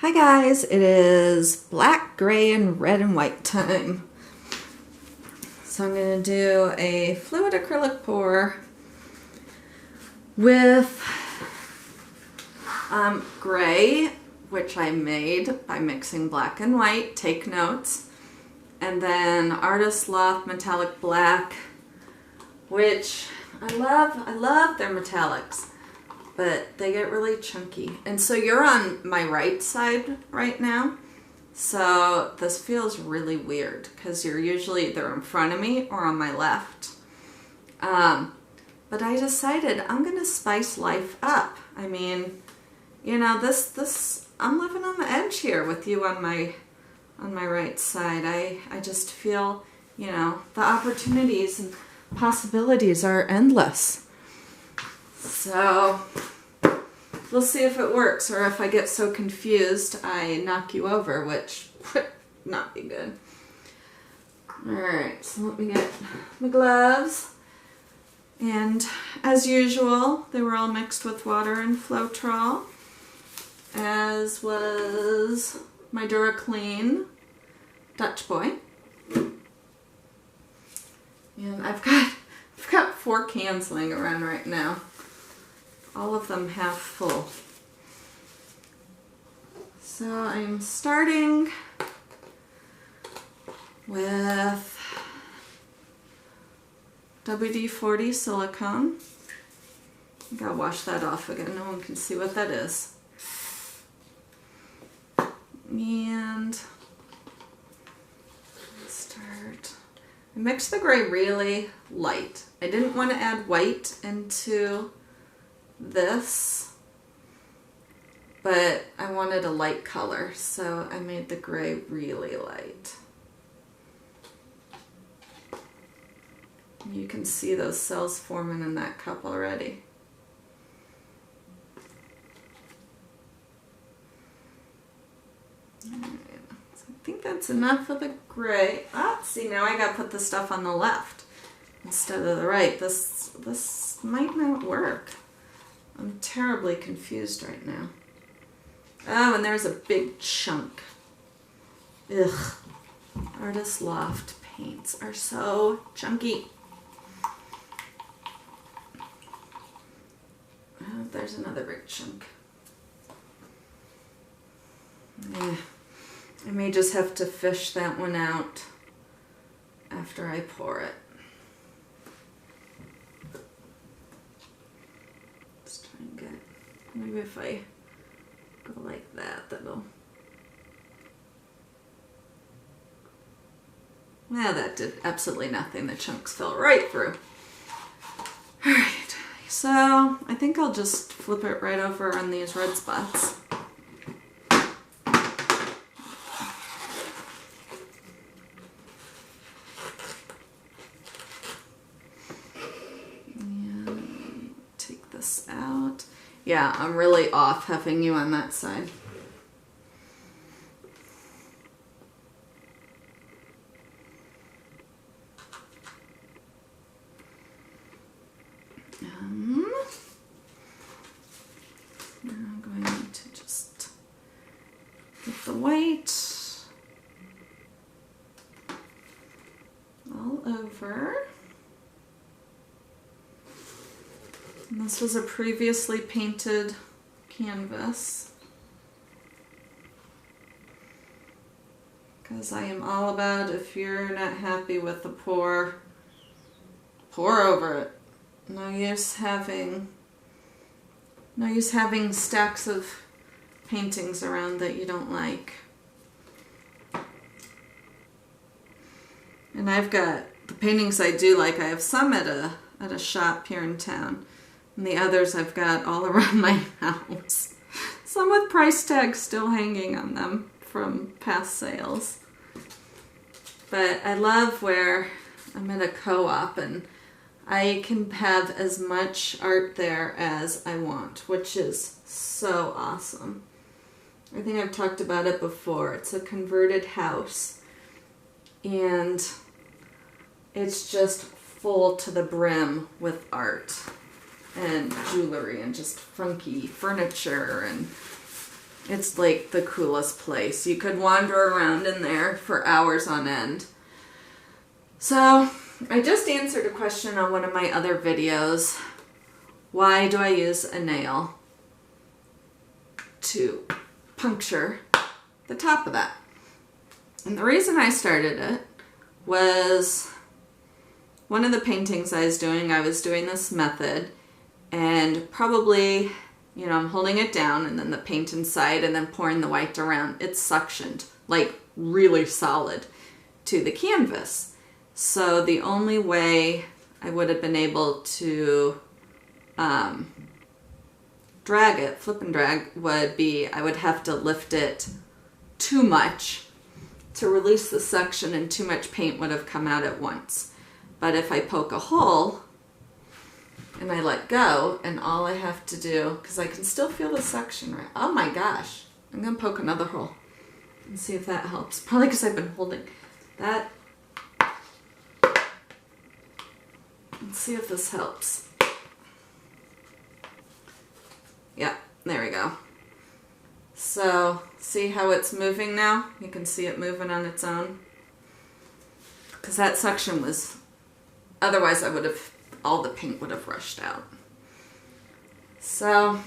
Hi guys, it is black, gray, and red and white time. So I'm going to do a fluid acrylic pour with gray, which I made by mixing black and white, take notes, and then Artist Loft metallic black, which I love their metallics. But they get really chunky. And so you're on my right side right now. So this feels really weird because you're usually either in front of me or on my left. But I decided I'm gonna spice life up. I mean, you know, I'm living on the edge here with you on my right side. I just feel, you know, the opportunities and possibilities are endless. So we'll see if it works, or if I get so confused I knock you over, which would not be good. Alright, so let me get my gloves. And as usual, they were all mixed with water and floetrol, as was my DuraClean Dutch Boy. And I've got 4 cans laying around right now. All of them half full. So I'm starting with WD-40 silicone. I gotta wash that off again, no one can see what that is. And I mixed the gray really light. I didn't want to add white into this, but I wanted a light color, so I made the gray really light. You can see those cells forming in that cup already. All right. So I think that's enough of the gray. Ah, see, now I gotta put the stuff on the left instead of the right. This might not work. I'm terribly confused right now. Oh, and there's a big chunk. Ugh. Artist Loft paints are so chunky. Oh, there's another big chunk. I may just have to fish that one out after I pour it. Maybe if I go like that, that'll... Yeah, that did absolutely nothing. The chunks fell right through. Alright, so I think I'll just flip it right over on these red spots. And take this out. Yeah, I'm really off having you on that side. Now I'm going to just get the white all over. And this was a previously painted canvas, because I am all about, if you're not happy with the pour over it. No use having stacks of paintings around that you don't like. And I've got the paintings I do like. I have some at a shop here in town. And the others I've got all around my house. Some with price tags still hanging on them from past sales. But I love where I'm at a co-op and I can have as much art there as I want, which is so awesome. I think I've talked about it before. It's a converted house and it's just full to the brim with art and jewelry and just funky furniture and It's like the coolest place. You could wander around in there for hours on end. So I just answered a question on one of my other videos. Why do I use a nail to puncture the top of that? And the reason I started it was one of the paintings I was doing this method, and probably, you know, I'm holding it down and then the paint inside and then pouring the white around. It's suctioned, like really solid to the canvas. So the only way I would have been able to drag it, flip and drag, would be I would have to lift it too much to release the suction, and too much paint would have come out at once. But if I poke a hole and I let go, and all I have to do, because I can still feel the suction, right? Oh my gosh, I'm gonna poke another hole and see if that helps. Probably because I've been holding that. Let's see if this helps. Yeah, there we go. So, see how it's moving now? You can see it moving on its own. Because that suction was, otherwise I would have, all the paint would have rushed out. So,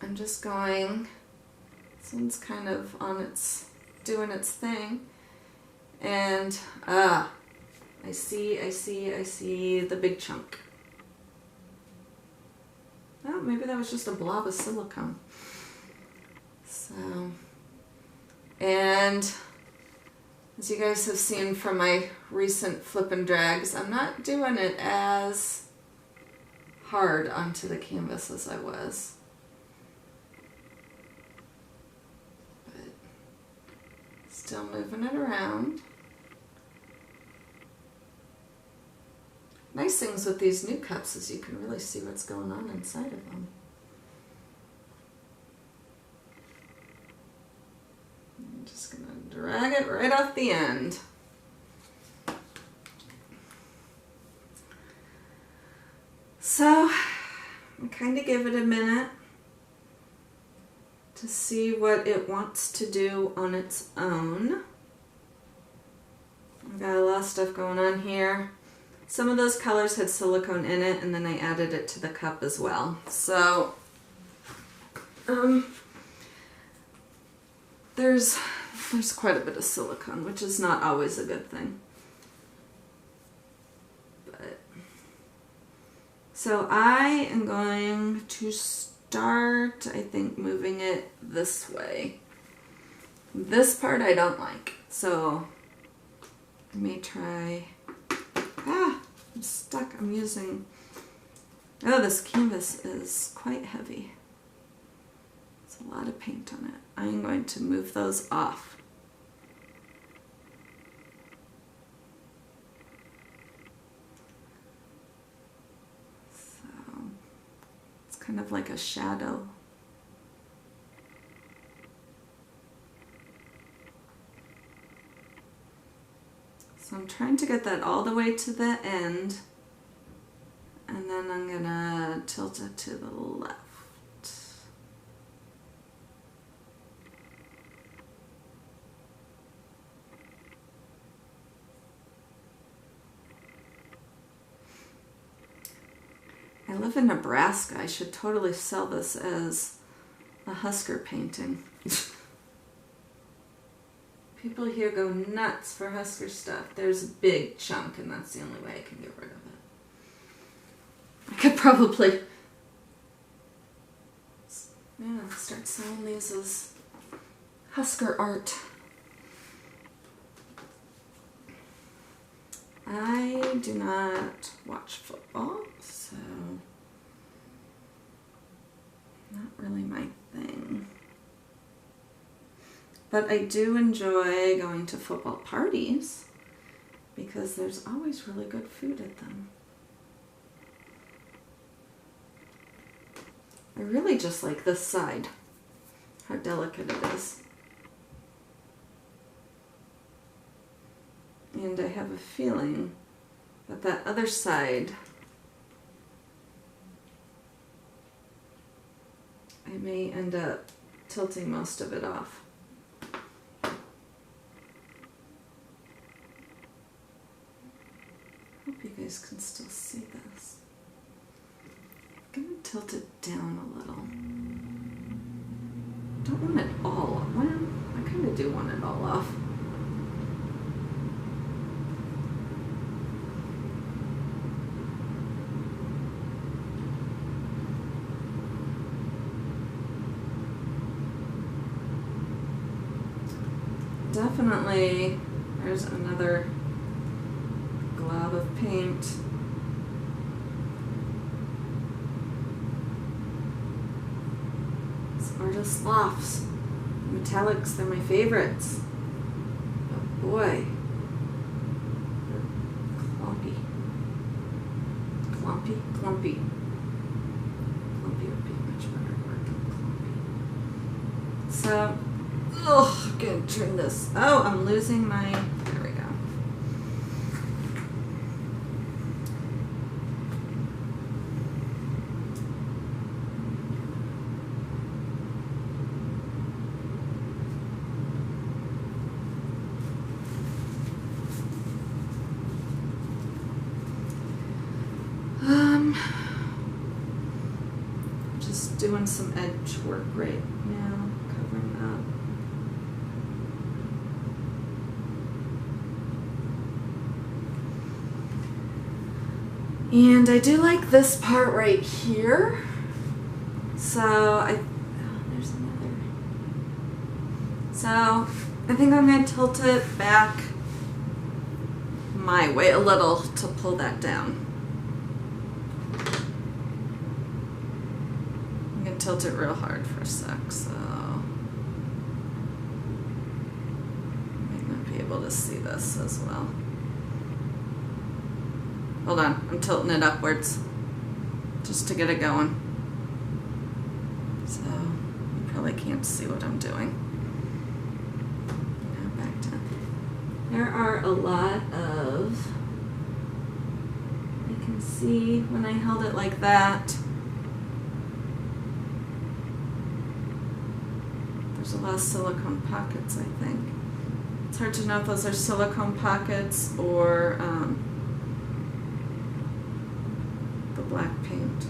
I'm just going, this one's kind of on its, doing its thing. And, I see the big chunk. Oh, maybe that was just a blob of silicone. So, and as you guys have seen from my recent flip and drags, I'm not doing it as hard onto the canvas as I was. But still moving it around. Nice things with these new cups is you can really see what's going on inside of them. I'm just going to drag it right off the end. So, I kind of give it a minute to see what it wants to do on its own. I've got a lot of stuff going on here. Some of those colors had silicone in it, and then I added it to the cup as well. So, there's quite a bit of silicone, which is not always a good thing. But, so I am going to start, I think, moving it this way. This part I don't like, so I may try. I'm stuck. I'm using, oh, this canvas is quite heavy. It's a lot of paint on it. I'm going to move those off. So, it's kind of like a shadow. So I'm trying to get that all the way to the end, and then I'm gonna tilt it to the left. I live in Nebraska. I should totally sell this as a Husker painting. People here go nuts for Husker stuff. There's a big chunk, and that's the only way I can get rid of it. I could probably, start selling these as Husker art. I do not watch football, so not really my thing. But I do enjoy going to football parties because there's always really good food at them. I really just like this side, how delicate it is. And I have a feeling that that other side I may end up tilting most of it off. Hope you guys can still see this. I'm gonna tilt it down a little. Don't want it all off. Well, I kind of do want it all off. Definitely, there's another glob of paint. It's Artist Lofts. Metallics, they're my favorites. Oh boy. They're clumpy. Clumpy? Clumpy. Clumpy would be a much better word than clumpy. So, ugh, I'm gonna turn this. Oh, I'm losing my. There we go. Just doing some edge work right now, covering up. And I do like this part right here. So there's another. So I think I'm going to tilt it back my way a little to pull that down. I'm going to tilt it real hard for a sec, so I might not be able to see this as well. Hold on, I'm tilting it upwards just to get it going. So you probably can't see what I'm doing. Now back to, there are a lot of, I can see when I held it like that, there's a lot of silicone pockets, I think. It's hard to know if those are silicone pockets or black paint.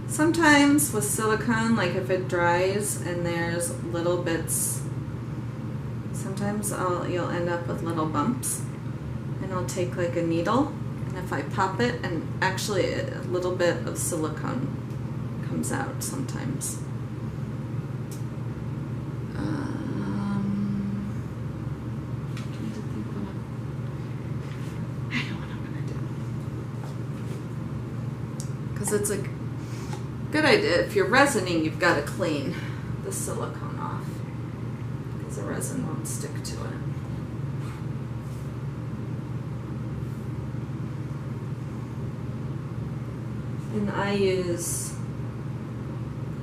Sometimes with silicone, like if it dries and there's little bits, sometimes you'll end up with little bumps, and I'll take like a needle, and if I pop it, and actually a little bit of silicone comes out sometimes. It's a good idea. If you're resining, you've got to clean the silicone off because the resin won't stick to it. And I use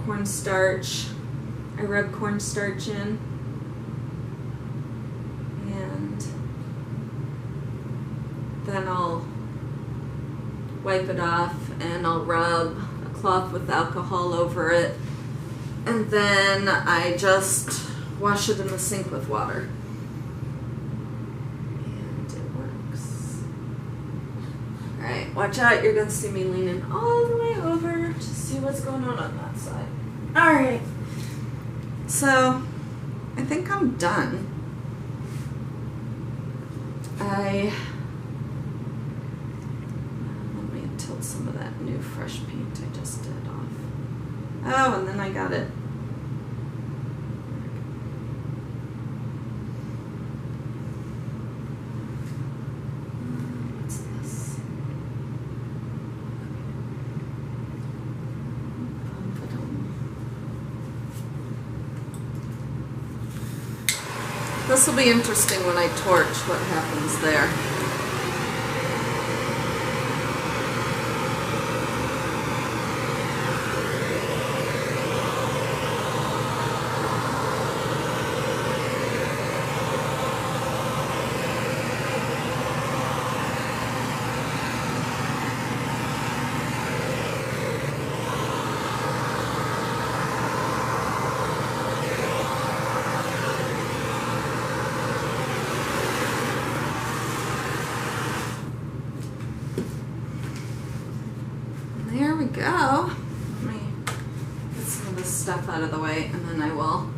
cornstarch. I rub cornstarch in, and then I'll wipe it off, and I'll rub a cloth with alcohol over it, and then I just wash it in the sink with water. And it works. Alright, watch out, you're going to see me leaning all the way over to see what's going on that side. Alright, so I think I'm done. Some of that new fresh paint I just did off. Oh, and then I got it. What's this? This will be interesting when I torch what happens there. we go. Let me get some of this stuff out of the way and then I will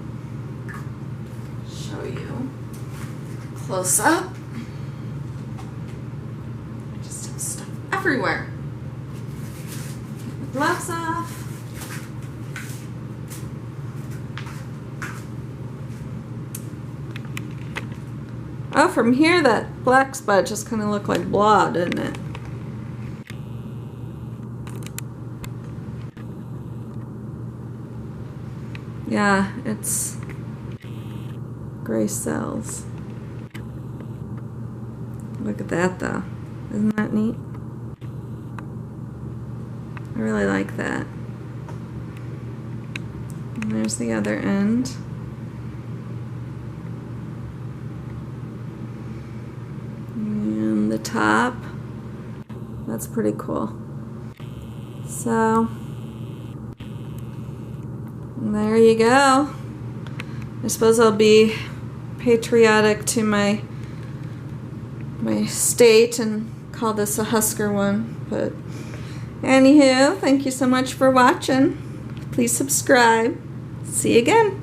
show you close up. I just have stuff everywhere. Get the gloves off. Oh, from here that black spot just kind of looked like blood, didn't it? Yeah, it's gray cells. Look at that though. Isn't that neat? I really like that. And there's the other end. And the top. That's pretty cool. So there you go. I suppose I'll be patriotic to my state and call this a Husker one. But anywho, thank you so much for watching. Please subscribe. See you again.